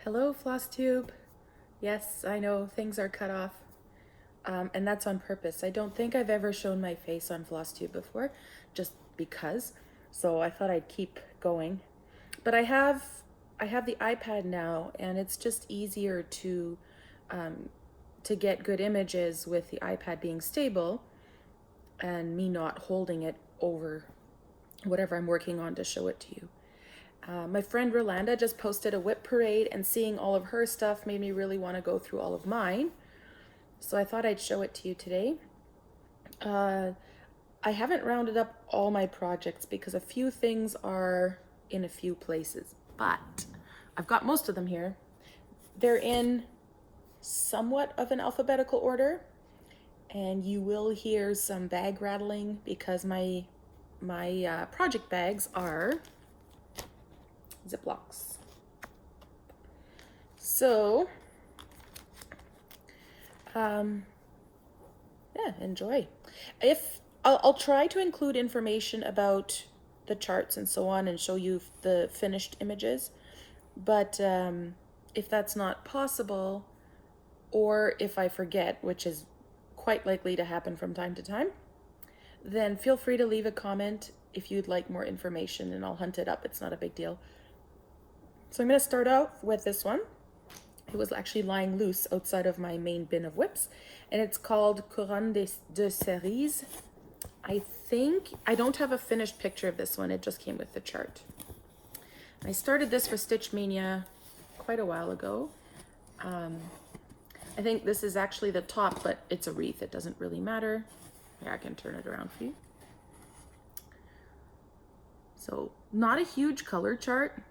Hello, FlossTube. Yes, I know things are cut off, and that's on purpose. I don't think I've ever shown my face on FlossTube before, just because. So I thought I'd keep going. But I have the iPad now, and it's just easier to get good images with the iPad being stable, and me not holding it over whatever I'm working on to show it to you. My friend Rolanda just posted a WIP parade, and seeing all of her stuff made me really want to go through all of mine. So I thought I'd show it to you today. I haven't rounded up all my projects because a few things are in a few places, but I've got most of them here. They're in somewhat of an alphabetical order, and you will hear some bag rattling because my project bags are Ziplocs. So, yeah, enjoy. I'll try to include information about the charts and so on and show you the finished images, but if that's not possible, or if I forget, which is quite likely to happen from time to time, then feel free to leave a comment if you'd like more information and I'll hunt it up. It's not a big deal. So I'm going to start out with this one. It was actually lying loose outside of my main bin of WIPs, and it's called Couronne de Cerise. I don't have a finished picture of this one. It just came with the chart. I started this for Stitch Mania quite a while ago. I think this is actually the top, but it's a wreath. It doesn't really matter. Yeah, I can turn it around for you. So not a huge color chart,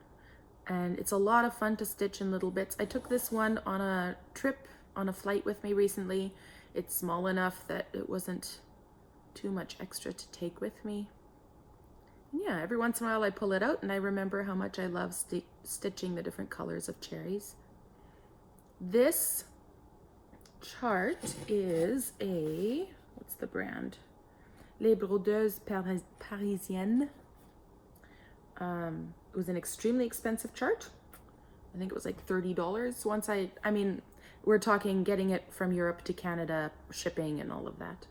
and it's a lot of fun to stitch in little bits. I took this one on a trip, on a flight with me recently. It's small enough that it wasn't too much extra to take with me. And yeah, every once in a while I pull it out and I remember how much I love stitching the different colors of cherries. This chart is a, what's the brand? Les Brodeuses Parisiennes. It was an extremely expensive chart. I think it was like $30 once I mean, we're talking getting it from Europe to Canada, shipping and all of that.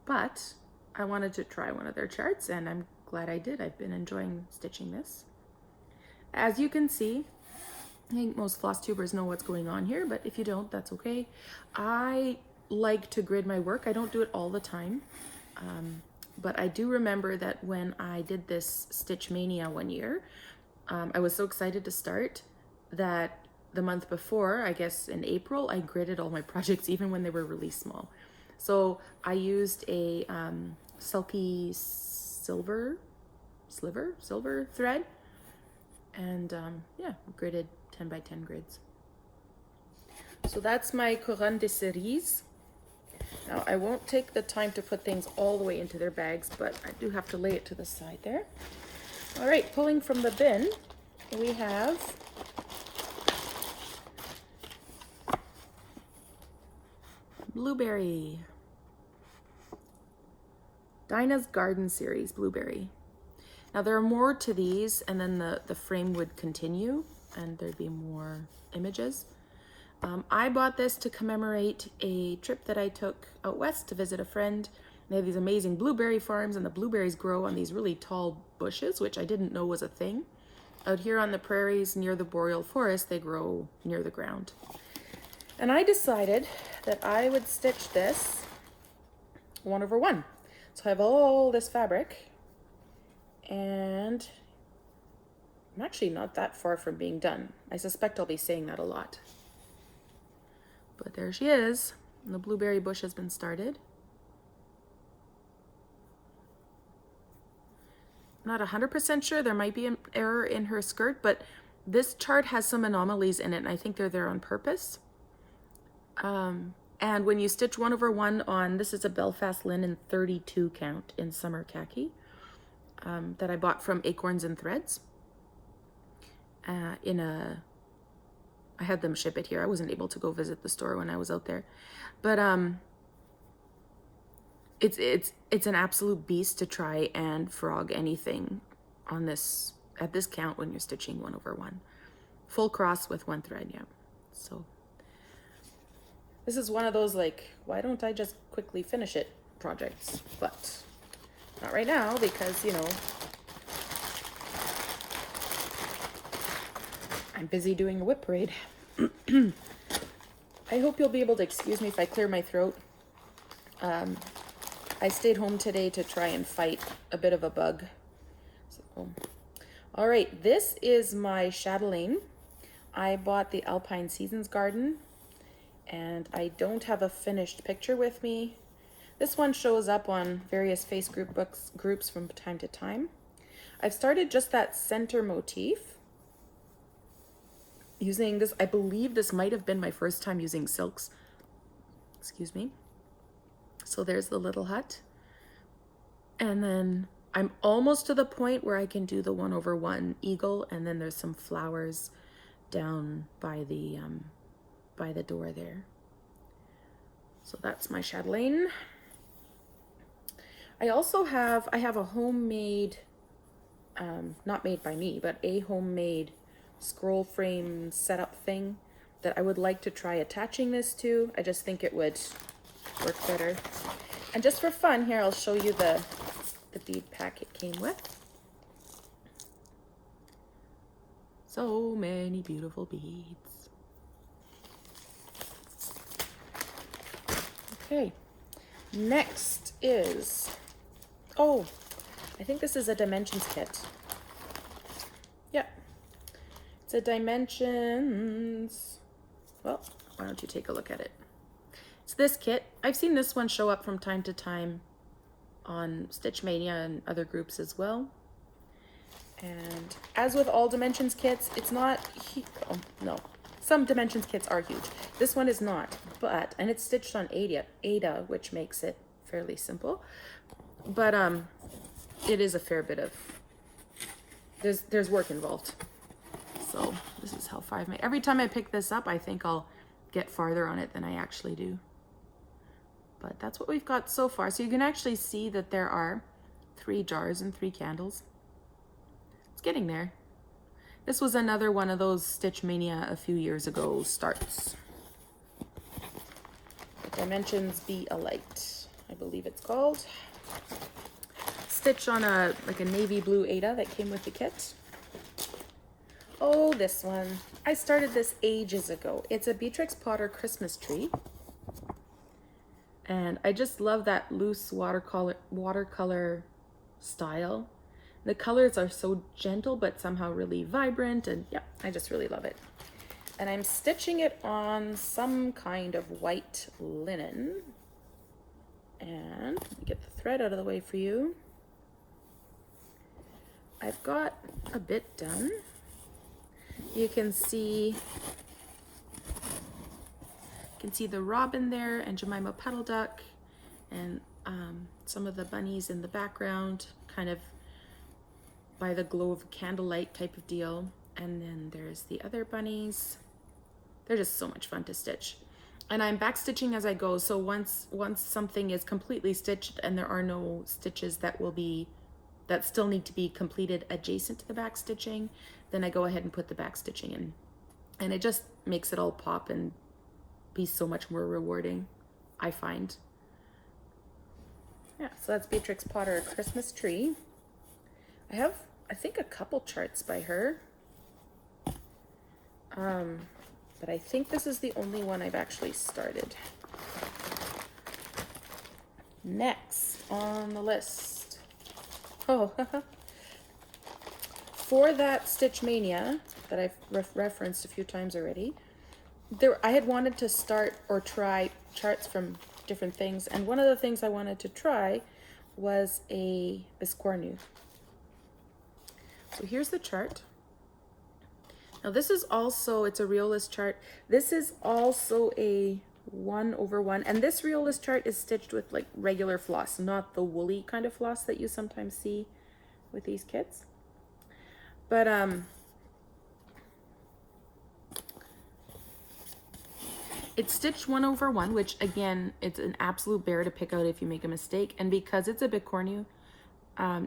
But I wanted to try one of their charts and I'm glad I did. I've been enjoying stitching this. As you can see, I think most floss tubers know what's going on here, but if you don't, that's okay. I like to grid my work. I don't do it all the time. But I do remember that when I did this Stitch Mania one year, I was so excited to start that the month before, I guess in April, I gridded all my projects even when they were really small. So I used a silky silver thread and yeah, gridded 10 by 10 grids. So that's my Couronne de Cerise. Now, I won't take the time to put things all the way into their bags, but I do have to lay it to the side there. All right, pulling from the bin, we have Blueberry. Dinah's Garden Series, Blueberry. Now, there are more to these, and then the frame would continue, and there'd be more images. I bought this to commemorate a trip that I took out west to visit a friend. They have these amazing blueberry farms, and the blueberries grow on these really tall bushes, which I didn't know was a thing. Out here on the prairies near the boreal forest, they grow near the ground. And I decided that I would stitch this 1/1. So I have all this fabric, and I'm actually not that far from being done. I suspect I'll be saying that a lot. But there she is, and the blueberry bush has been started. Not 100% sure, there might be an error in her skirt, but this chart has some anomalies in it, and I think they're there on purpose. And when you stitch 1/1 on, this is a Belfast linen 32 count in summer khaki that I bought from Acorns and Threads. I had them ship it here. I wasn't able to go visit the store when I was out there, but it's an absolute beast to try and frog anything on this at this count when you're stitching 1/1. full cross with 1 thread, yeah. So this is one of those like, why don't I just quickly finish it projects, but not right now because, you know, I'm busy doing a WIP parade. I hope you'll be able to excuse me if I clear my throat. I stayed home today to try and fight a bit of a bug. So, all right, this is my chatelaine. I bought the Alpine Seasons garden, and I don't have a finished picture with me. This one shows up on various Facebook groups from time to time. I've started just that center motif using this. I believe this might have been my first time using silks. Excuse me. So there's the little hut. And then I'm almost to the point where I can do the 1/1 eagle, and then there's some flowers down by the door there. So that's my chatelaine. I also have a homemade, not made by me, but a homemade scroll frame setup thing that I would like to try attaching this to. I just think it would work better. And just for fun, here I'll show you the bead pack it came with. So many beautiful beads. Okay, next is, oh, I think this is a dimensions kit. Yeah, it's a dimensions, well, why don't you take a look at it? It's this kit. I've seen this one show up from time to time on Stitch Mania and other groups as well. And as with all dimensions kits, it's not, oh, no, some dimensions kits are huge. This one is not, but, and it's stitched on Ada, which makes it fairly simple. But it is a fair bit of, there's work involved. So this is how far I've made. Every time I pick this up, I think I'll get farther on it than I actually do. But that's what we've got so far. So you can actually see that there are 3 jars and 3 candles. It's getting there. This was another one of those Stitch Mania a few years ago starts. Dimensions Be a Light, I believe it's called. Stitch on like a navy blue Ada that came with the kit. Oh, this one. I started this ages ago. It's a Beatrix Potter Christmas tree. And I just love that loose watercolor style. The colors are so gentle, but somehow really vibrant. And yeah, I just really love it. And I'm stitching it on some kind of white linen. And let me get the thread out of the way for you. I've got a bit done. You can see the robin there and Jemima Petal Duck and some of the bunnies in the background, kind of by the glow of candlelight type of deal. And then there's the other bunnies. They're just so much fun to stitch. And I'm back stitching as I go. So once something is completely stitched and there are no stitches that still need to be completed adjacent to the back stitching, then I go ahead and put the back stitching in. And it just makes it all pop and be so much more rewarding, I find. Yeah, so that's Beatrix Potter Christmas Tree. I have, I think, a couple charts by her. But I think this is the only one I've actually started. Next on the list. Oh, for that Stitch Mania that I've referenced a few times already, I had wanted to start or try charts from different things, and one of the things I wanted to try was a biscornu. So here's the chart. Now this is also, it's a realist chart. This is also a 1/1, and this realist chart is stitched with like regular floss, not the woolly kind of floss that you sometimes see with these kits. But it's stitched 1/1, which again, it's an absolute bear to pick out if you make a mistake. And because it's a bicornu,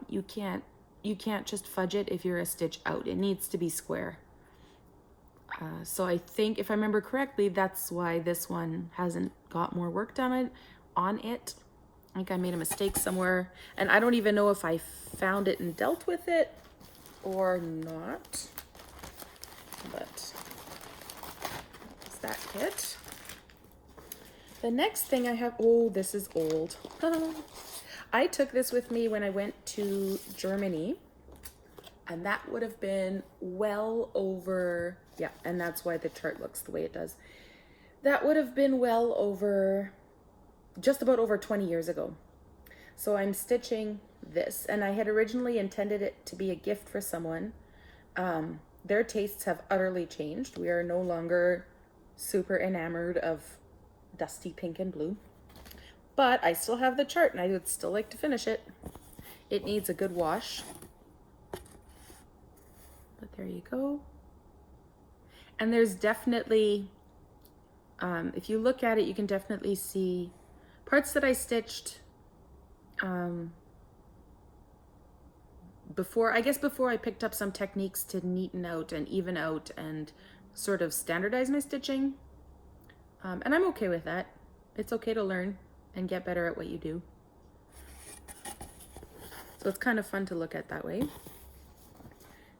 you can't just fudge it if you're a stitch out. It needs to be square. So I think, if I remember correctly, that's why this one hasn't got more work done on it. I think I made a mistake somewhere, and I don't even know if I found it and dealt with it or not. But that's that kit. The next thing I have, oh, this is old. I took this with me when I went to Germany, and that would have been well over, yeah, and that's why the chart looks the way it does. That would have been well over, just about over 20 years ago. So I'm stitching this, and I had originally intended it to be a gift for someone. Their tastes have utterly changed. We are no longer super enamored of dusty pink and blue, but I still have the chart and I would still like to finish it. It needs a good wash, but there you go. And there's definitely, if you look at it, you can definitely see parts that I stitched before I picked up some techniques to neaten out and even out and sort of standardize my stitching. And I'm okay with that. It's okay to learn and get better at what you do. So it's kind of fun to look at that way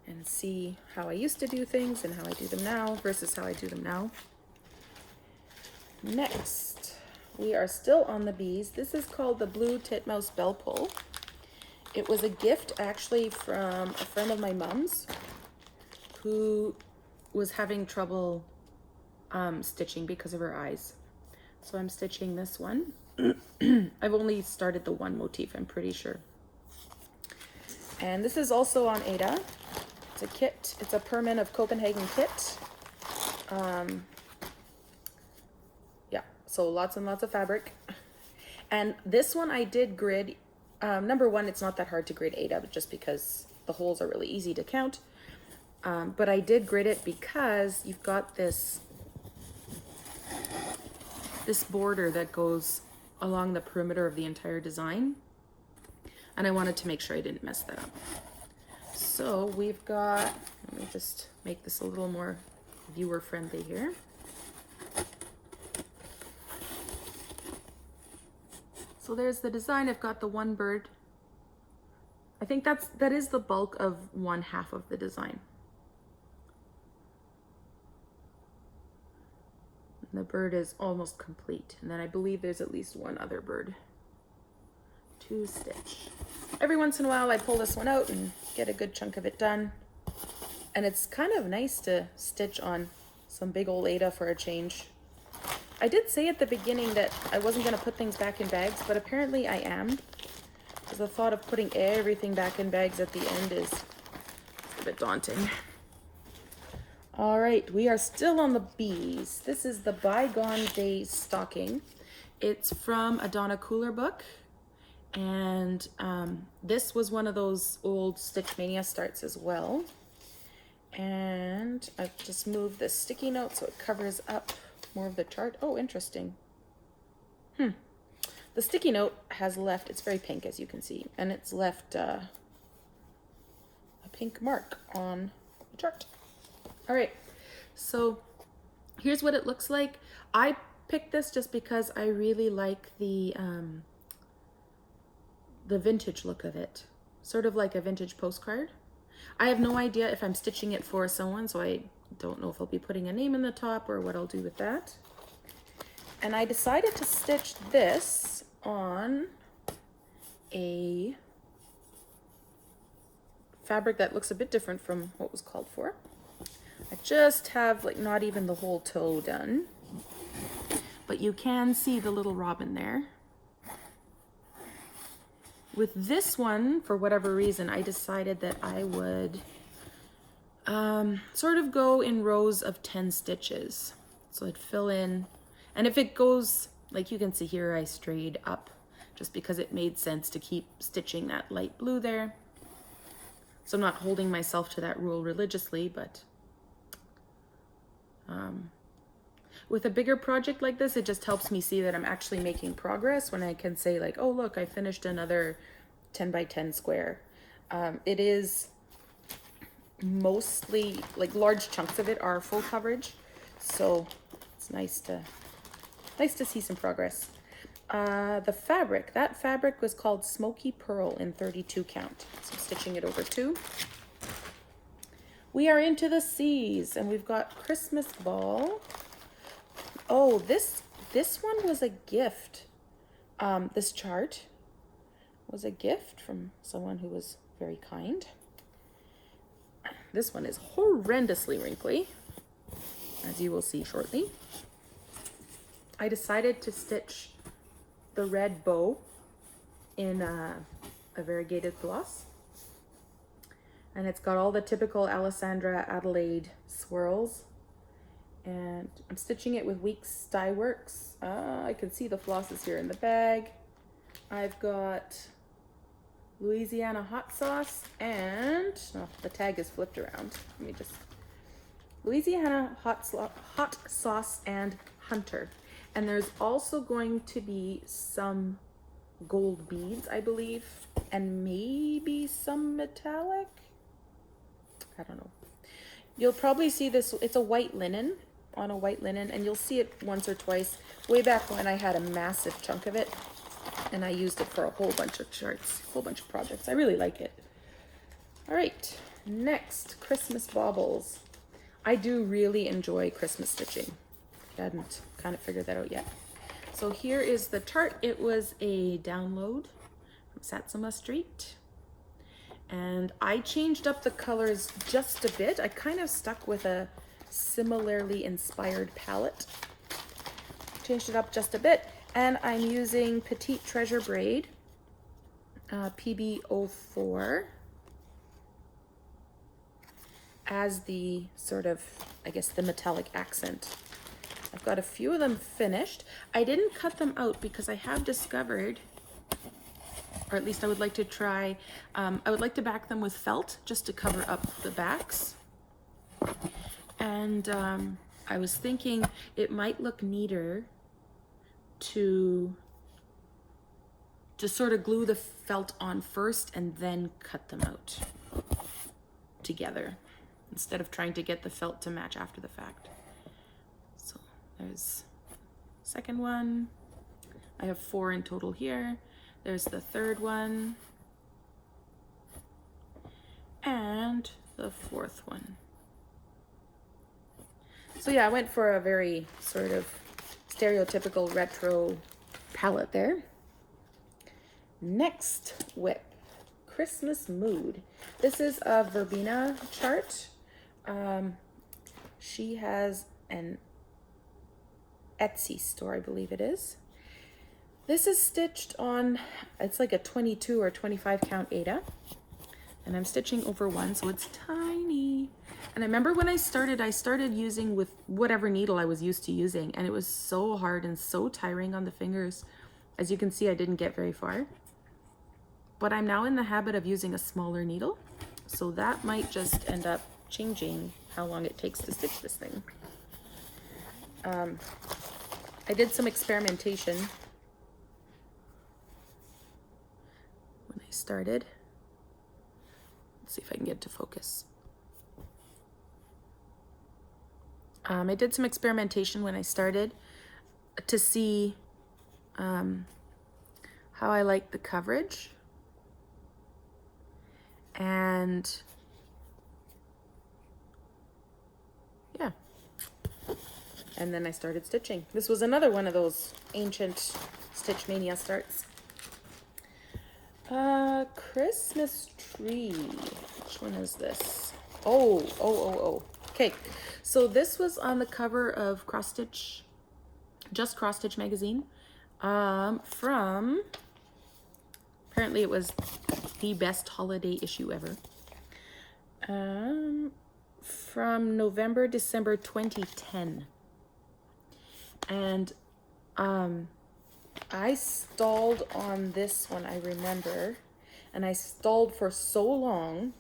and see how I used to do things and how I do them now versus how I do them now. Next, we are still on the bees. This is called the Blue Titmouse Bell Pull. It was a gift actually from a friend of my mom's who was having trouble stitching because of her eyes. So I'm stitching this one. I've only started the one motif, I'm pretty sure. And this is also on Ada. It's a kit. It's a Perman of Copenhagen kit. Yeah, so lots and lots of fabric. And this one I did grid. Number one, it's not that hard to grid Ada, but just because the holes are really easy to count. But I did grid it because you've got this border that goes along the perimeter of the entire design, and I wanted to make sure I didn't mess that up. So we've got, let me just make this a little more viewer friendly here. So there's the design. I've got the one bird. I think that is the bulk of one half of the design. The bird is almost complete, and then I believe there's at least one other bird to stitch. Every once in a while I pull this one out and get a good chunk of it done, and it's kind of nice to stitch on some big old Ada for a change. I did say at the beginning that I wasn't going to put things back in bags, but apparently I am, because the thought of putting everything back in bags at the end is a bit daunting. All right, we are still on the bees. This is the Bygone Days stocking. It's from a Donna Cooler book, and this was one of those old Stitch Mania starts as well. And I've just moved the sticky note so it covers up more of the chart. Oh, interesting. The sticky note has left, it's very pink as you can see, and it's left a pink mark on the chart. All right, so here's what it looks like. I picked this just because I really like the vintage look of it, sort of like a vintage postcard. I have no idea if I'm stitching it for someone, so I don't know if I'll be putting a name in the top or what I'll do with that. And I decided to stitch this on a fabric that looks a bit different from what was called for. I just have like not even the whole toe done, but you can see the little robin there. With this one, for whatever reason, I decided that I would sort of go in rows of 10 stitches. So I'd fill in, and if it goes, like you can see here, I strayed up just because it made sense to keep stitching that light blue there. So I'm not holding myself to that rule religiously, but with a bigger project like this, it just helps me see that I'm actually making progress when I can say like, oh look, I finished another 10 by 10 square. It is mostly, like large chunks of it are full coverage. So it's nice to see some progress. The fabric, that fabric was called Smoky Pearl in 32 count. So I'm stitching it over 2. We are into the seas, and we've got Christmas Ball. Oh, this one was a gift. This chart was a gift from someone who was very kind. This one is horrendously wrinkly, as you will see shortly. I decided to stitch the red bow in a variegated floss. And it's got all the typical Alessandra Adelaide swirls. And I'm stitching it with Weeks Dye Works. I can see the flosses here in the bag. I've got Louisiana Hot Sauce and, oh, the tag is flipped around. Let me just, Louisiana Hot Sauce and Hunter. And there's also going to be some gold beads, I believe, and maybe some metallic. I don't know. You'll probably see this, it's a white linen, on a white linen, and you'll see it once or twice. Way back when I had a massive chunk of it, and I used it for a whole bunch of charts, a whole bunch of projects. I really like it. All right, next, Christmas baubles. I do really enjoy Christmas stitching. I hadn't kind of figured that out yet. So here is the Tarte. It was a download from Satsuma Street. And I changed up the colors just a bit. I kind of stuck with a similarly inspired palette. Changed it up just a bit. And I'm using Petite Treasure Braid, PB04, as the sort of, I guess, the metallic accent. I've got a few of them finished. I didn't cut them out because I have discovered, or at least I would like to try, I would like to back them with felt just to cover up the backs. And I was thinking it might look neater to sort of glue the felt on first and then cut them out together instead of trying to get the felt to match after the fact. So there's second one. I have 4 in total here. There's the third one and the 4th one. So yeah, I went for a very sort of stereotypical retro palette there. Next WIP, Christmas Mood. This is a Vina Chart. She has an Etsy store, I believe it is. This is stitched on, it's like a 22 or 25 count Aida. And I'm stitching over 1, so it's tiny. And I remember when I started using with whatever needle I was used to using, and it was so hard and so tiring on the fingers. As you can see, I didn't get very far. But I'm now in the habit of using a smaller needle, so that might just end up changing how long it takes to stitch this thing. I did some experimentation when I started. Let's see if I can get to focus. I did some experimentation when I started to see how I like the coverage. And yeah. And then I started stitching. This was another one of those ancient Stitch Mania starts. Christmas tree. Which one is this? Oh. Okay, so this was on the cover of Cross Stitch, Just Cross Stitch magazine, from, apparently it was the best holiday issue ever, from November, December 2010. And I stalled on this one, I remember, and I stalled for so long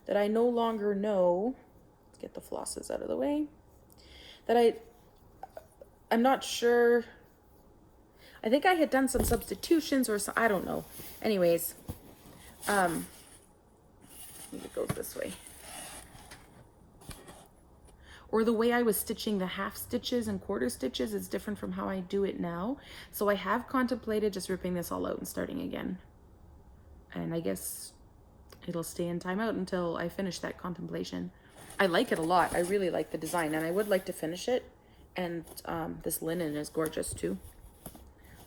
that I no longer know, let's get the flosses out of the way, that I'm not sure, I think I had done some substitutions or some, I don't know. Anyways, Maybe it goes this way. Or the way I was stitching the half stitches and quarter stitches is different from how I do it now. So I have contemplated just ripping this all out and starting again. And I guess it'll stay in timeout until I finish that contemplation. I like it a lot. I really like the design and I would like to finish it. And this linen is gorgeous too.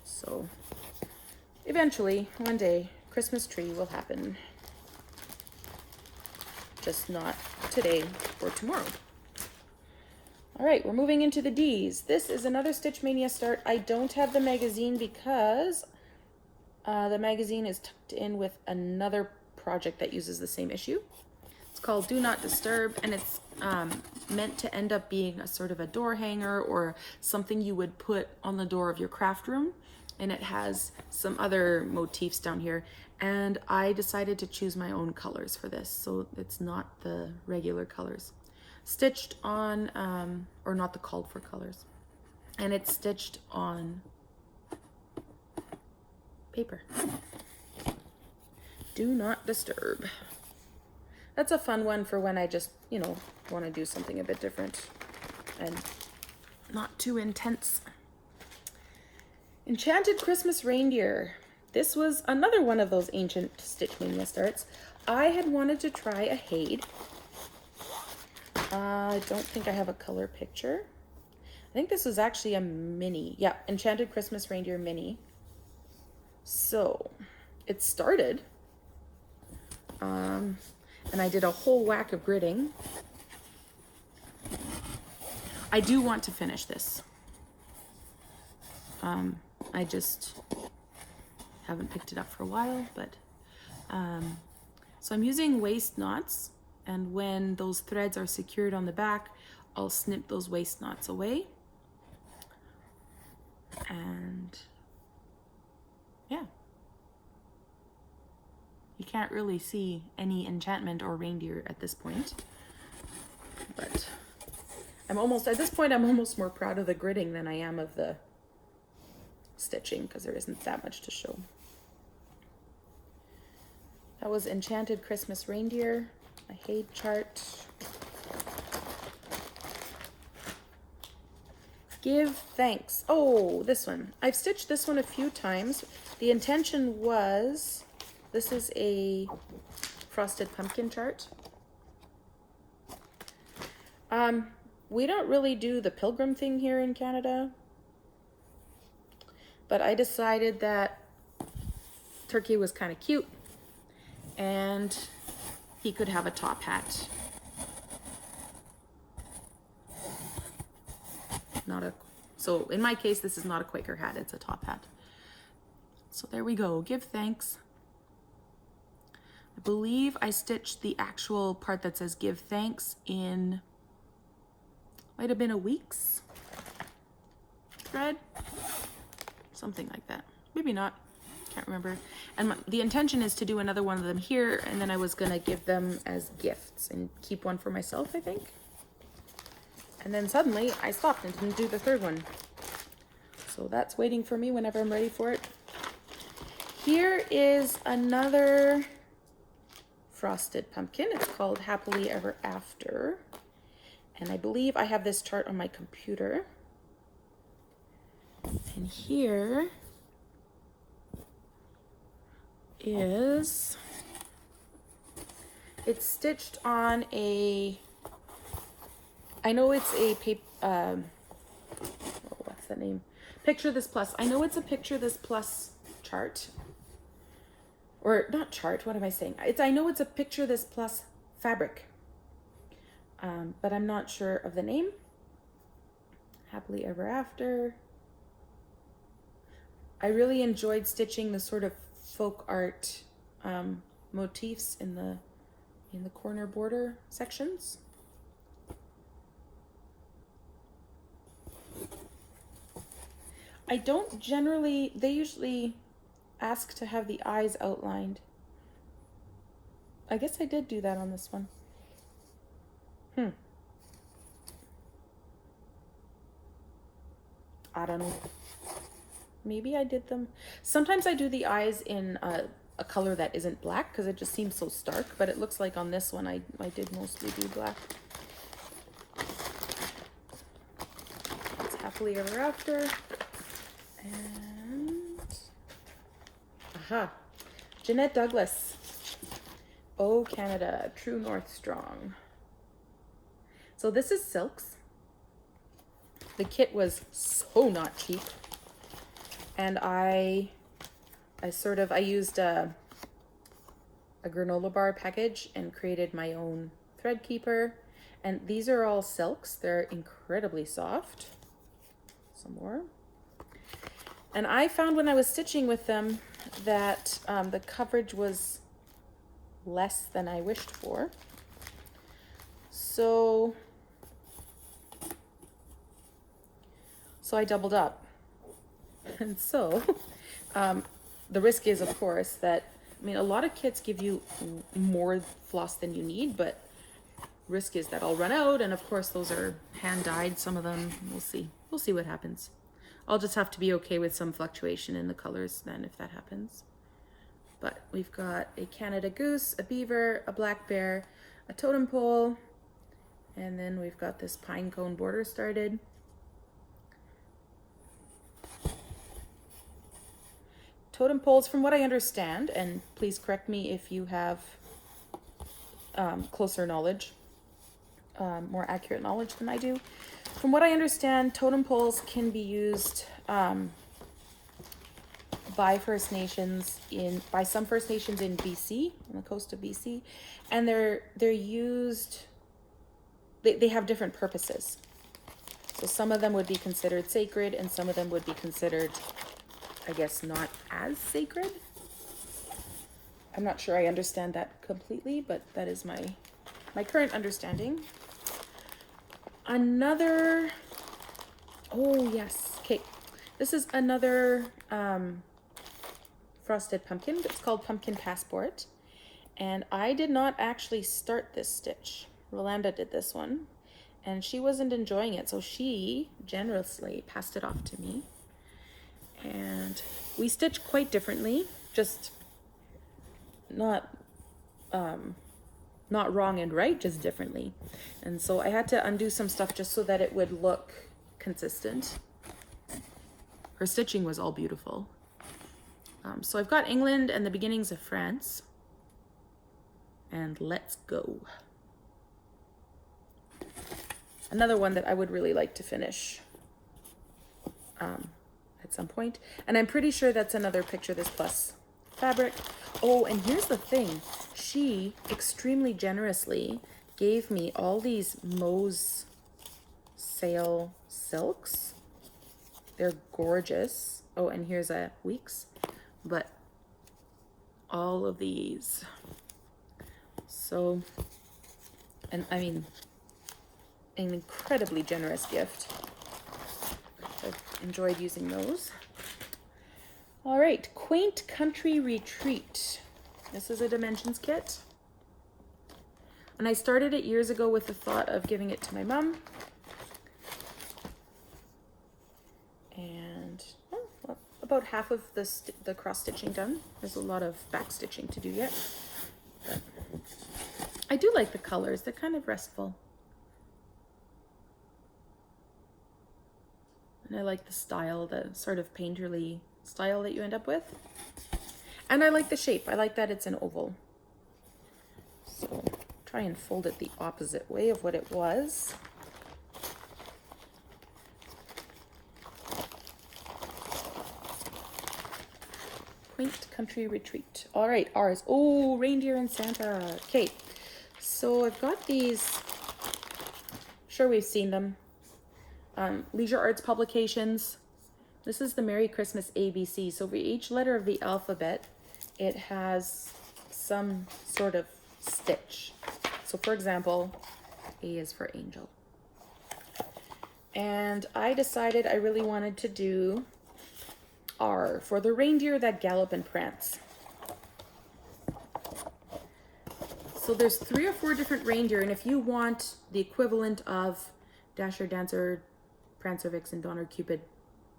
So eventually, one day, Christmas tree will happen. Just not today or tomorrow. All right, we're moving into the D's. This is another Stitch Mania start. I don't have the magazine because the magazine is tucked in with another project that uses the same issue. It's called Do Not Disturb, and it's meant to end up being a sort of a door hanger or something you would put on the door of your craft room. And it has some other motifs down here. And I decided to choose my own colors for this, so it's not the regular colors. Stitched on, or not the called for colors. And it's stitched on paper. Do Not Disturb. That's a fun one for when I just, you know, want to do something a bit different and not too intense. Enchanted Christmas Reindeer. This was another one of those ancient Stitch Mania starts. I had wanted to try a Hade. I don't think I have a color picture. I think this was actually a mini. Yeah, Enchanted Christmas Reindeer mini. So it started. And I did a whole whack of gridding. I do want to finish this. I just haven't picked it up for a while, but so I'm using waist knots, and when those threads are secured on the back, I'll snip those waist knots away. And yeah, you can't really see any enchantment or reindeer at this point, but I'm almost, at this point, I'm almost more proud of the gridding than I am of the stitching, because there isn't that much to show. That was Enchanted Christmas Reindeer, a Hade chart. Give Thanks. Oh, this one. I've stitched this one a few times. The intention was, this is a frosted pumpkin chart. We don't really do the pilgrim thing here in Canada, but I decided that Turkey was kind of cute and he could have a top hat. So in my case, this is not a Quaker hat, it's a top hat. So there we go, Give Thanks. I believe I stitched the actual part that says Give Thanks in, might have been a week's thread, something like that. Maybe not, can't remember. And the intention is to do another one of them here, and then I was gonna give them as gifts and keep one for myself, I think. And then suddenly I stopped and didn't do the third one. So that's waiting for me whenever I'm ready for it. Here is another frosted pumpkin. It's called Happily Ever After. And I believe I have this chart on my computer. And here is, it's stitched on a, I know it's a paper, what's that name? Picture This Plus. I know it's a Picture This Plus chart. Or not chart, what am I saying? I know it's a Picture This Plus fabric. But I'm not sure of the name. Happily Ever After. I really enjoyed stitching the sort of folk art motifs in the corner border sections. I don't generally, they usually ask to have the eyes outlined. I guess I did do that on this one. I don't know. Maybe I did them. Sometimes I do the eyes in a color that isn't black because it just seems so stark, but it looks like on this one I did mostly do black. It's Happily Ever After. And aha, Jeanette Douglas. Oh Canada, True North Strong. So this is silks. The kit was so not cheap, and I used a granola bar package and created my own thread keeper. And these are all silks. They're incredibly soft. Some more. And I found when I was stitching with them that the coverage was less than I wished for. So I doubled up. And so the risk is, of course, that, I mean, a lot of kits give you more floss than you need, but risk is that I'll run out. And of course, those are hand dyed, some of them. We'll see. We'll see what happens. I'll just have to be okay with some fluctuation in the colors then if that happens. But we've got a Canada goose, a beaver, a black bear, a totem pole, and then we've got this pine cone border started. Totem poles, from what I understand, and please correct me if you have closer knowledge, more accurate knowledge than I do. From what I understand, totem poles can be used by First Nations by some First Nations in BC, on the coast of BC, and they're used. They have different purposes. So some of them would be considered sacred, and some of them would be considered, I guess, not as sacred. I'm not sure I understand that completely, but that is my current understanding. Another, oh yes, okay. This is another frosted pumpkin. It's called Pumpkin Passport. And I did not actually start this stitch. Rolanda did this one, and she wasn't enjoying it, so she generously passed it off to me. And we stitch quite differently, just not wrong and right, just differently. And so I had to undo some stuff just so that it would look consistent. Her stitching was all beautiful. So I've got England and the beginnings of France. And let's go. Another one that I would really like to finish at some point. And I'm pretty sure that's another Picture This Plus fabric. Oh, and here's the thing. She extremely generously gave me all these Mo's Sale silks. They're gorgeous. Oh, and here's a Weeks. But all of these. So, and I mean, an incredibly generous gift. I've enjoyed using those. All right, Quaint Country Retreat. This is a dimensions kit. And I started it years ago with the thought of giving it to my mom. And well, about half of the cross stitching done. There's a lot of back stitching to do yet. But I do like the colors. They're kind of restful. And I like the style, the sort of painterly style that you end up with. And I like the shape. I like that it's an oval. So try and fold it the opposite way of what it was. Quaint Country Retreat. All right, ours. Oh, Reindeer and Santa. Okay, so I've got these. Sure, we've seen them. Leisure Arts Publications. This is the Merry Christmas ABC. So for each letter of the alphabet, it has some sort of stitch. So for example, A is for angel. And I decided I really wanted to do R for the reindeer that gallop and prance. So there's 3 or 4 different reindeer, and if you want the equivalent of Dasher, Dancer, Prancer, Vixen, Donner, Cupid,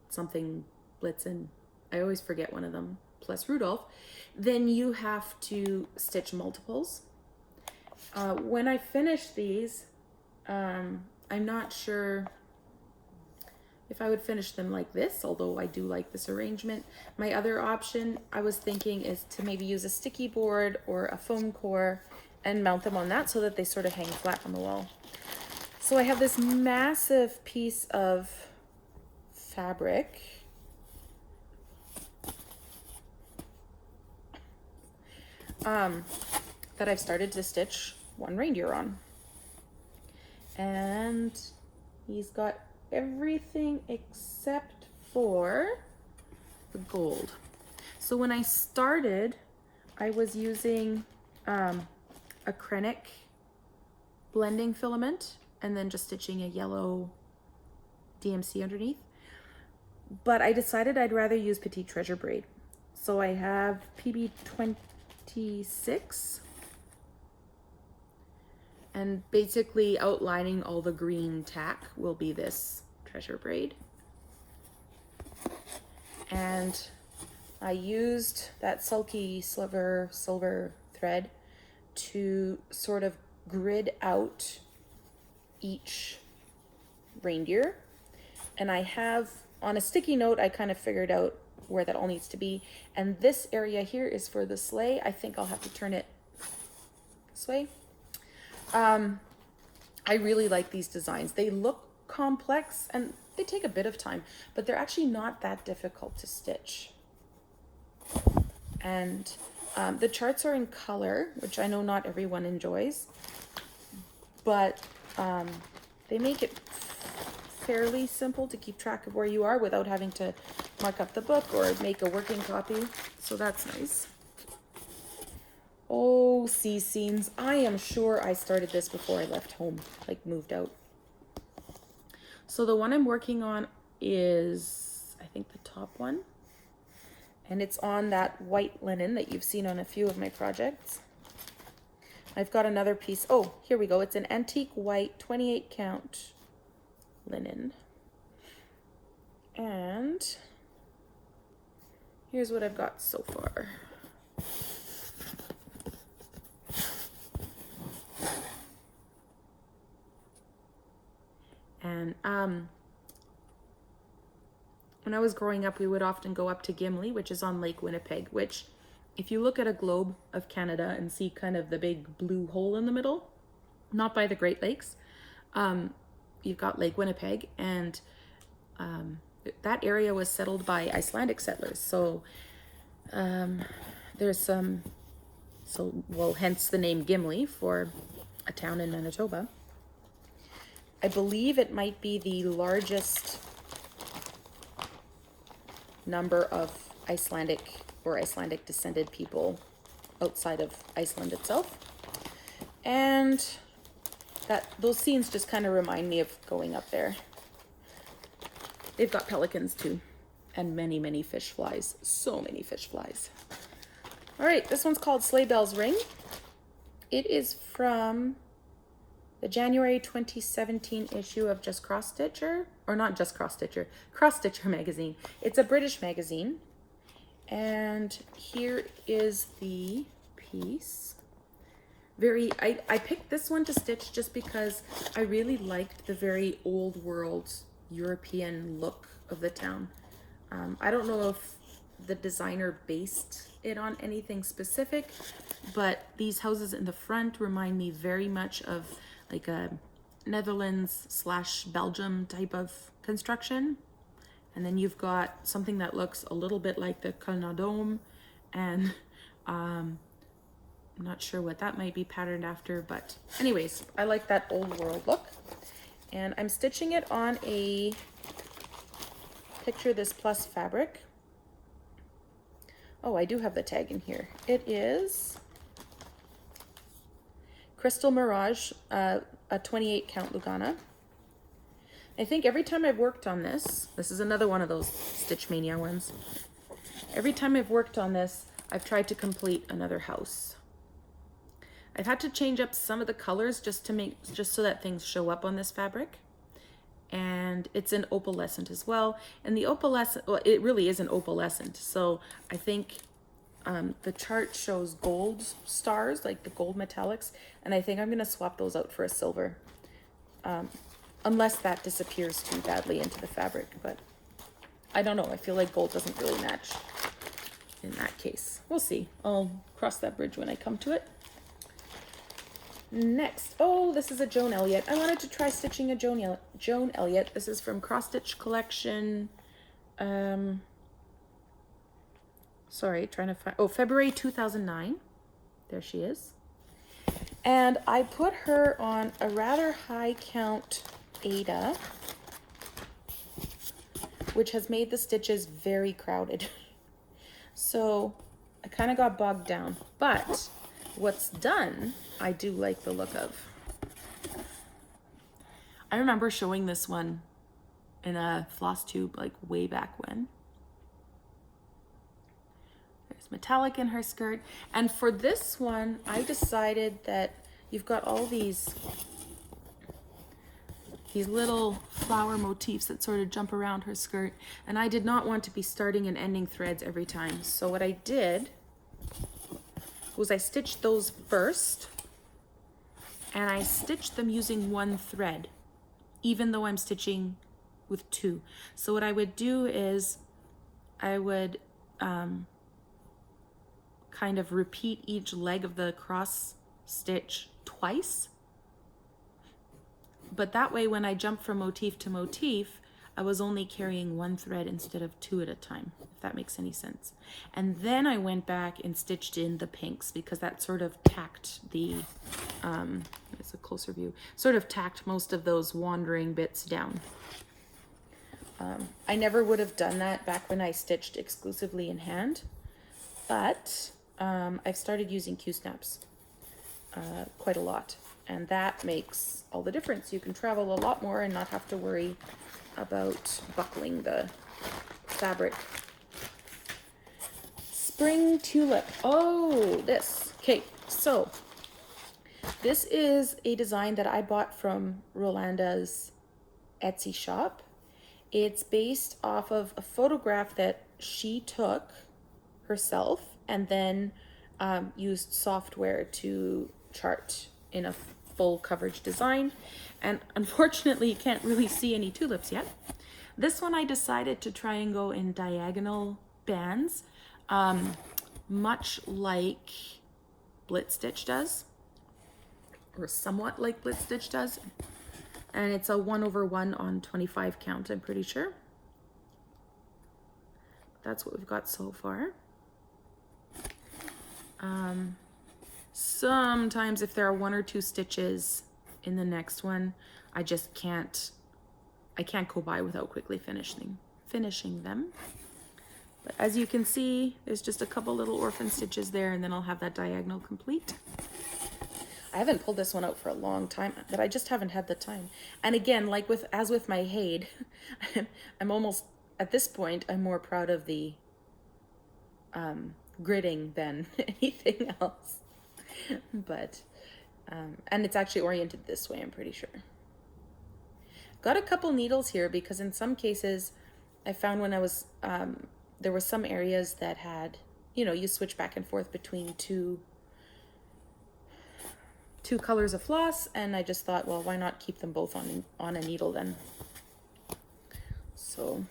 something, Blitzen, I always forget one of them, plus Rudolph, then you have to stitch multiples. When I finish these, I'm not sure if I would finish them like this, although I do like this arrangement. My other option I was thinking is to maybe use a sticky board or a foam core and mount them on that so that they sort of hang flat on the wall. So I have this massive piece of fabric. That I've started to stitch one reindeer on. And he's got everything except for the gold. So when I started, I was using acrylic blending filament and then just stitching a yellow DMC underneath. But I decided I'd rather use Petite Treasure braid. So I have PB26 and basically outlining all the green tack will be this treasure braid. And I used that sulky silver thread to sort of grid out each reindeer. And I have, on a sticky note, I kind of figured out where that all needs to be. And this area here is for the sleigh. I think I'll have to turn it this way. I really like these designs. They look complex and they take a bit of time, but they're actually not that difficult to stitch. And the charts are in color, which I know not everyone enjoys, but they make it fairly simple to keep track of where you are without having to mark up the book or make a working copy. So that's nice. Oh, sea scenes. I am sure I started this before I left home, like moved out. So the one I'm working on is, I think, the top one. And it's on that white linen that you've seen on a few of my projects. I've got another piece. Oh, here we go. It's an antique white 28 count linen. And here's what I've got so far. And when I was growing up, we would often go up to Gimli, which is on Lake Winnipeg, which if you look at a globe of Canada and see kind of the big blue hole in the middle, not by the Great Lakes, you've got Lake Winnipeg, and that area was settled by Icelandic settlers. So there's some, well, hence the name Gimli for a town in Manitoba. I believe it might be the largest number of Icelandic or Icelandic descended people outside of Iceland itself. And those scenes just kind of remind me of going up there. They've got pelicans too, and many, many fish flies. So many fish flies. All right, this one's called Sleigh Bells Ring. It is from the January 2017 issue of Just Cross Stitcher, or not Just Cross Stitcher, Cross Stitcher magazine. It's a British magazine. And here is the piece. I picked this one to stitch just because I really liked the very old world European look of the town. I don't know if the designer based it on anything specific, but these houses in the front remind me very much of like a Netherlands/Belgium type of construction. And then you've got something that looks a little bit like the Canadome, and I'm not sure what that might be patterned after, but anyways, I like that old world look. And I'm stitching it on a Picture This Plus fabric. Oh, I do have the tag in here. It is Crystal Mirage, a 28 count Lugana. I think every time I've worked on this is another one of those Stitch Mania ones. Every time I've worked on this, I've tried to complete another house. I've had to change up some of the colors just so that things show up on this fabric. And it's an opalescent as well. And the opalescent, well, it really is an opalescent. So I think The chart shows gold stars, like the gold metallics, and I think I'm going to swap those out for a silver. Unless that disappears too badly into the fabric, but I don't know. I feel like gold doesn't really match in that case. We'll see. I'll cross that bridge when I come to it. Next, oh, this is a Joan Elliot. I wanted to try stitching a Joan Elliot. This is from Cross Stitch Collection. Sorry, trying to find, oh, February 2009. There she is. And I put her on a rather high count Aida, which has made the stitches very crowded. So I kind of got bogged down, but what's done, I do like the look of. I remember showing this one in a FlossTube like way back when. There's metallic in her skirt. And for this one, I decided that you've got all these little flower motifs that sort of jump around her skirt. And I did not want to be starting and ending threads every time. So what I did was I stitched those first, and I stitched them using one thread, even though I'm stitching with two. So what I would do is I would kind of repeat each leg of the cross stitch twice. But that way, when I jump from motif to motif, I was only carrying one thread instead of two at a time, if that makes any sense. And then I went back and stitched in the pinks because that sort of tacked the, it's a closer view, sort of tacked most of those wandering bits down. I never would have done that back when I stitched exclusively in hand, but I've started using Q-snaps quite a lot. And that makes all the difference. You can travel a lot more and not have to worry about buckling the fabric. Spring Tulip. Oh, this. Okay, so this is a design that I bought from Rolanda's Etsy shop. It's based off of a photograph that she took herself and then used software to chart in a full coverage design. And unfortunately, you can't really see any tulips yet. This one I decided to try and go in diagonal bands, much like Blitz Stitch does, or somewhat like Blitz Stitch does. And it's a 1/1 on 25 count, I'm pretty sure. That's what we've got so far. Sometimes if there are one or two stitches in the next one, I just can't go by without quickly finishing them. But as you can see, there's just a couple little orphan stitches there, and then I'll have that diagonal complete. I haven't pulled this one out for a long time, but I just haven't had the time. And again, like as with my Hade, I'm almost, at this point, I'm more proud of the gridding than anything else. But and it's actually oriented this way, I'm pretty sure. Got a couple needles here because in some cases I found when I was there were some areas that had, you switch back and forth between two colors of floss, and I just thought, well, why not keep them both on a needle then? So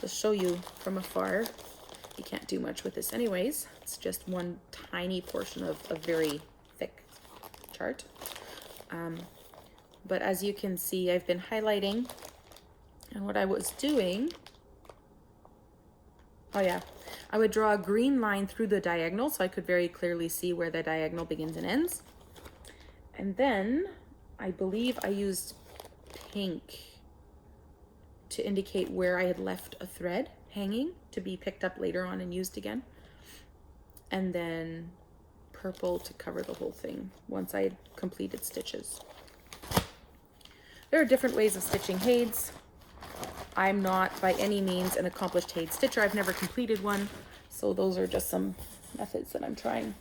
just show you from afar. You can't do much with this anyways. It's just one tiny portion of a very thick chart. But as you can see, I've been highlighting, and what I was doing, oh yeah, I would draw a green line through the diagonal so I could very clearly see where the diagonal begins and ends. And then I believe I used pink to indicate where I had left a thread hanging to be picked up later on and used again. And then purple to cover the whole thing once I had completed stitches. There are different ways of stitching Hades. I'm not by any means an accomplished Hade stitcher. I've never completed one, so those are just some methods that I'm trying.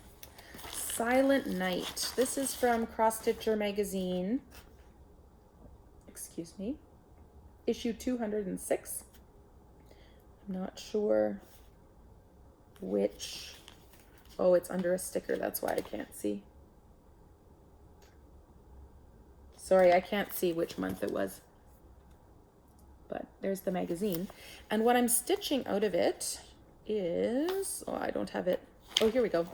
Silent Night. This is from Cross Stitcher magazine. Excuse me. Issue 206. I'm not sure which. Oh, it's under a sticker. That's why I can't see. Sorry, I can't see which month it was. But there's the magazine. And what I'm stitching out of it is, oh, I don't have it. Oh, here we go.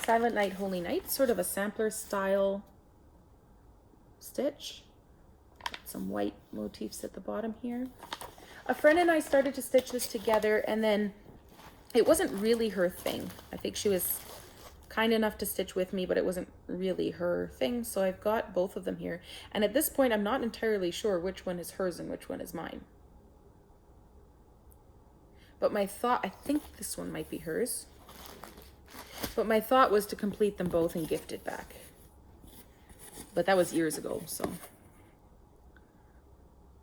Silent Night, Holy Night, sort of a sampler style stitch. Some white motifs at the bottom here. A friend and I started to stitch this together, and then it wasn't really her thing. I think she was kind enough to stitch with me, but it wasn't really her thing. So I've got both of them here. And at this point, I'm not entirely sure which one is hers and which one is mine. But my thought, I think this one might be hers. But my thought was to complete them both and gift it back. But that was years ago, so.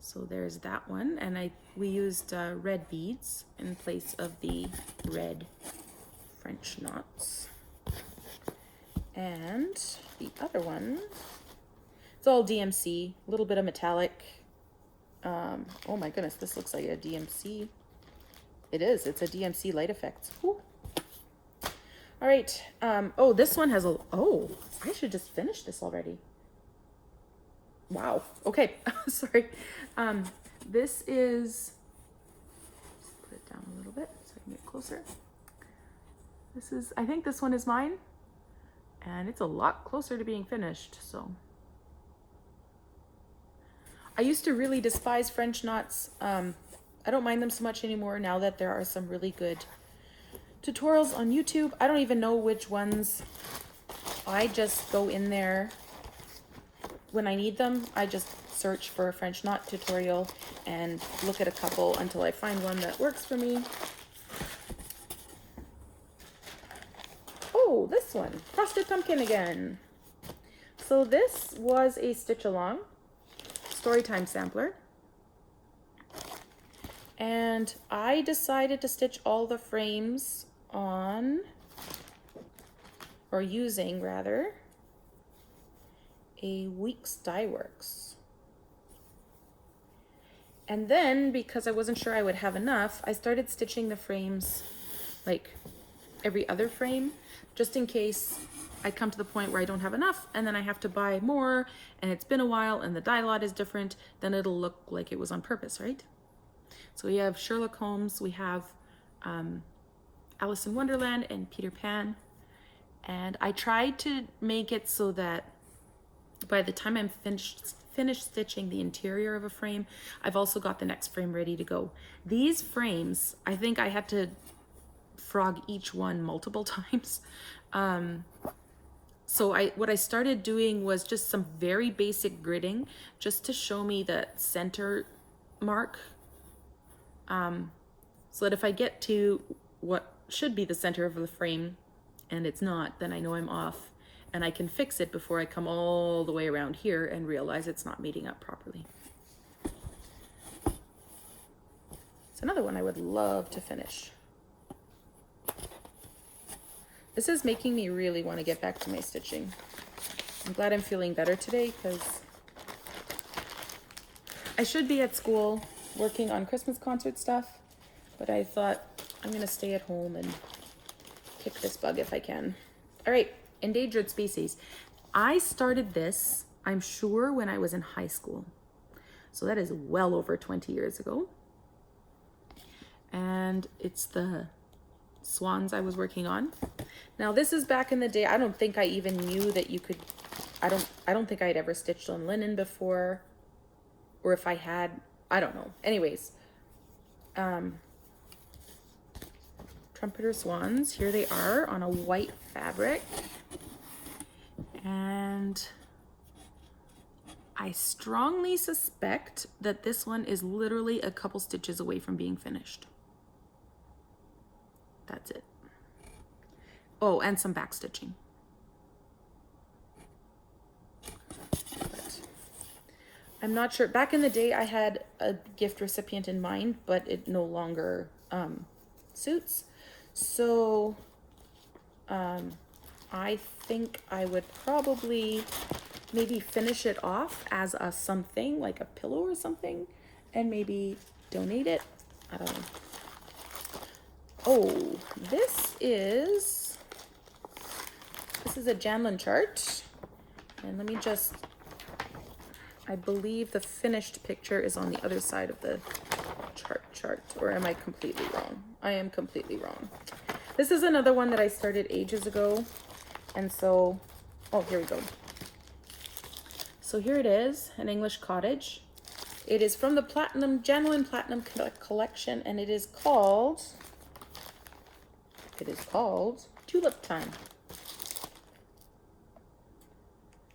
So there's that one. And we used red beads in place of the red French knots. And the other one, it's all DMC, a little bit of metallic. Oh my goodness, this looks like a DMC. It is, it's a DMC light effects. Whew. All right, oh, this one has oh, I should just finish this already. Wow, okay, sorry. This is, just put it down a little bit so I can get closer. This is, I think this one is mine. And it's a lot closer to being finished, so. I used to really despise French knots. I don't mind them so much anymore now that there are some really good tutorials on YouTube. I don't even know which ones. I just go in there when I need them. I just search for a French knot tutorial and look at a couple until I find one that works for me. Oh, this one, Frosted Pumpkin again. So this was a stitch along Storytime sampler. And I decided to stitch all the frames on, or using rather, a Weeks Die Works. And then, because I wasn't sure I would have enough, I started stitching the frames like every other frame, just in case I come to the point where I don't have enough and then I have to buy more and it's been a while and the die lot is different, then it'll look like it was on purpose, right? So we have Sherlock Holmes, we have Alice in Wonderland and Peter Pan. And I tried to make it so that by the time I'm finished stitching the interior of a frame, I've also got the next frame ready to go. These frames, I think I had to frog each one multiple times. So what I started doing was just some very basic gridding just to show me the center mark. So that if I get to what should be the center of the frame and it's not, then I know I'm off and I can fix it before I come all the way around here and realize it's not meeting up properly. It's another one I would love to finish. This is making me really want to get back to my stitching. I'm glad I'm feeling better today because I should be at school working on Christmas concert stuff, but I thought I'm going to stay at home and kick this bug if I can. All right, Endangered Species. I started this, I'm sure, when I was in high school. So that is well over 20 years ago. And it's the swans I was working on. Now this is back in the day. I don't think I even knew that you could, I don't think I'd ever stitched on linen before, or if I had, I don't know. Anyways, Trumpeter Swans, here they are on a white fabric. And I strongly suspect that this one is literally a couple stitches away from being finished. That's it. Oh, and some back stitching. But I'm not sure. Back in the day, I had a gift recipient in mind, but it no longer suits. So I think I would probably maybe finish it off as a something, like a pillow or something, and maybe donate it. I don't know. Oh, this is a Janlin chart. And let me just, I believe the finished picture is on the other side of the chart, or am I completely wrong? I am completely wrong. This is another one that I started ages ago. And so, oh, here we go. So here it is, an English cottage. It is from the Janlin Platinum collection, and it is called Tulip Time.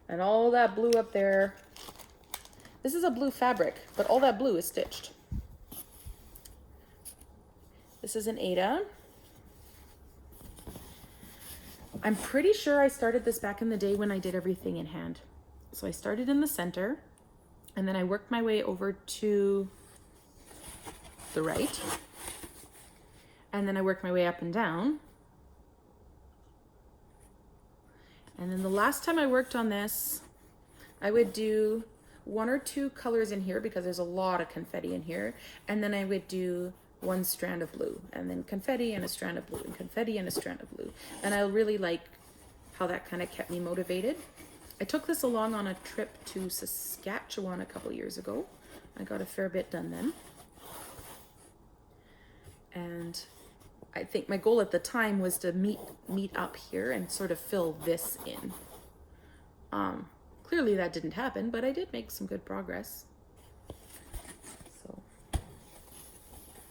And all that blue up there, this is a blue fabric, but all that blue is stitched. This is an Ada. I'm pretty sure I started this back in the day when I did everything in hand. So I started in the center, and then I worked my way over to the right, and then I worked my way up and down. And then the last time I worked on this, I would do 1 or 2 colors in here because there's a lot of confetti in here, and then I would do 1 strand of blue, and then confetti and a strand of blue, and confetti and a strand of blue. And I really like how that kind of kept me motivated. I took this along on a trip to Saskatchewan a couple years ago. I got a fair bit done then. And I think my goal at the time was to meet up here and sort of fill this in. Clearly that didn't happen, but I did make some good progress. So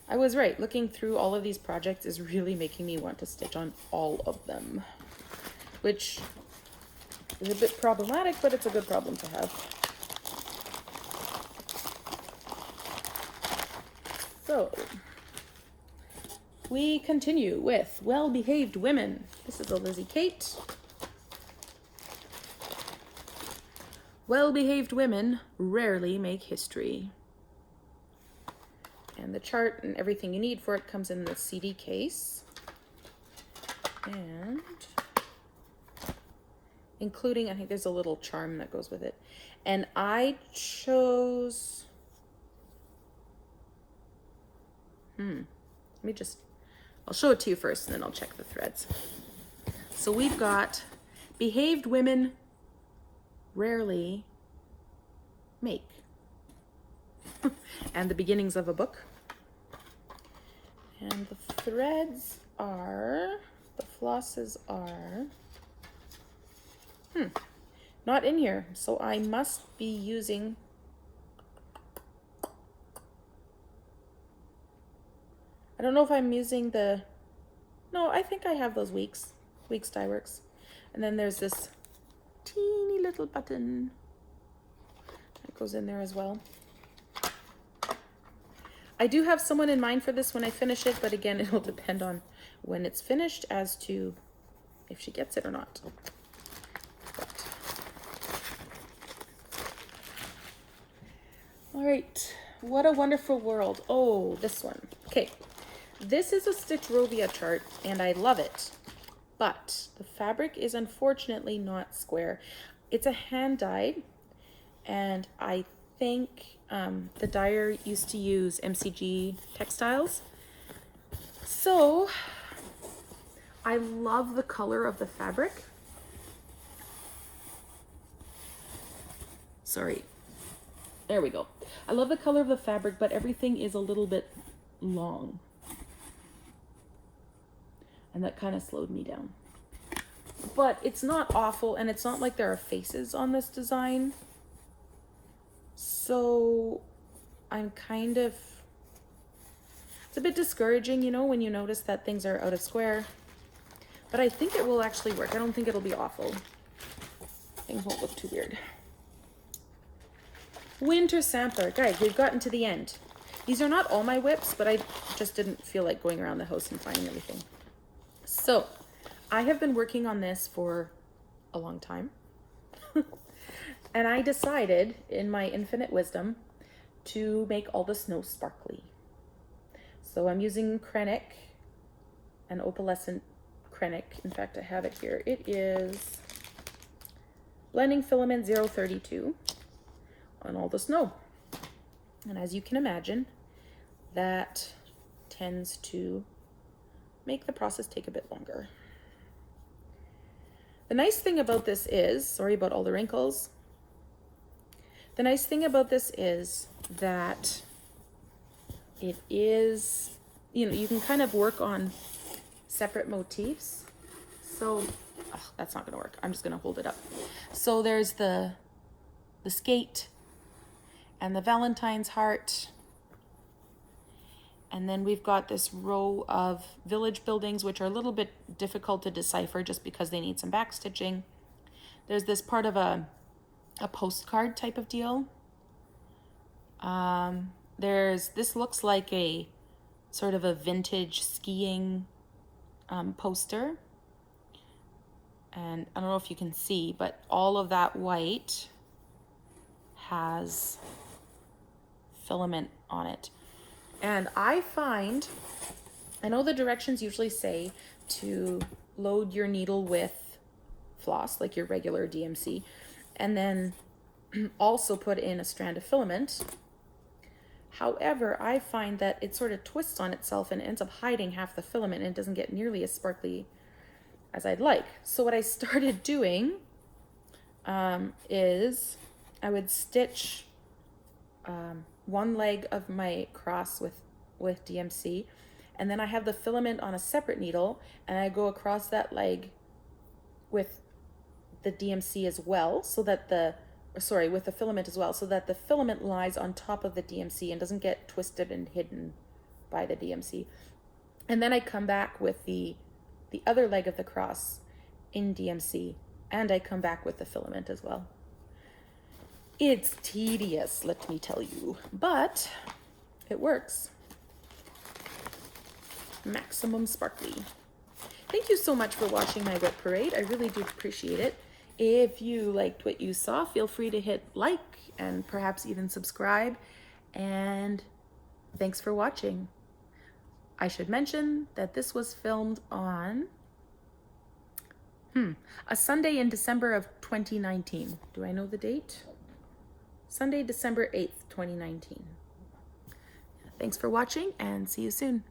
I was right. Looking through all of these projects is really making me want to stitch on all of them, which is a bit problematic, but it's a good problem to have. So we continue with Well-Behaved Women. This is a Lizzie Kate. Well-behaved women rarely make history. And the chart and everything you need for it comes in the CD case. And including, I think there's a little charm that goes with it. And I chose, I'll show it to you first and then I'll check the threads. So we've got Behaved Women Rarely Make. And the beginnings of a book. And the threads are, the flosses are, not in here. So I must be using, I don't know if I'm using the, no, I think I have those Weeks Dye Works. And then there's this teeny little button that goes in there as well. I do have someone in mind for this when I finish it, but again, it'll depend on when it's finished as to if she gets it or not. But. All right, what a wonderful world. Oh, this one. Okay, this is a Stitchrovia chart, and I love it. But the fabric is unfortunately not square. It's a hand dyed, and I think the dyer used to use MCG textiles. So I love the color of the fabric. Sorry. There we go. I love the color of the fabric, but everything is a little bit long. And that kind of slowed me down. But it's not awful, and it's not like there are faces on this design. So I'm kind of, it's a bit discouraging, you know, when you notice that things are out of square. But I think it will actually work. I don't think it'll be awful. Things won't look too weird. Winter Sampler. Guys, we've gotten to the end. These are not all my WIPs, but I just didn't feel like going around the house and finding everything. So I have been working on this for a long time. And I decided, in my infinite wisdom, to make all the snow sparkly. So I'm using Krennic, an opalescent Krennic. In fact, I have it here. It is Blending Filament 032 on all the snow. And as you can imagine, that tends to make the process take a bit longer. The nice thing about this is, sorry about all the wrinkles. The nice thing about this is that it is, you know, you can kind of work on separate motifs. So, oh, that's not gonna work. I'm just gonna hold it up. So there's the skate and the Valentine's heart. And then we've got this row of village buildings, which are a little bit difficult to decipher just because they need some backstitching. There's this part of a postcard type of deal. This looks like a sort of a vintage skiing poster. And I don't know if you can see, but all of that white has filament on it. And I find, I know the directions usually say to load your needle with floss, like your regular DMC, and then also put in a strand of filament. However, I find that it sort of twists on itself and ends up hiding half the filament, and it doesn't get nearly as sparkly as I'd like. So what I started doing is I would stitch one leg of my cross with DMC, and then I have the filament on a separate needle, and I go across that leg with the DMC as well, so that with the filament as well, so that the filament lies on top of the DMC and doesn't get twisted and hidden by the DMC. And then I come back with the other leg of the cross in DMC, and I come back with the filament as well. It's tedious, let me tell you, but it works. Maximum sparkly. Thank you so much for watching my WIP parade. I really do appreciate it. If you liked what you saw, feel free to hit like and perhaps even subscribe. And thanks for watching. I should mention that this was filmed on a Sunday in December of 2019. Do I know the date? Sunday, December 8th, 2019. Thanks for watching, and see you soon.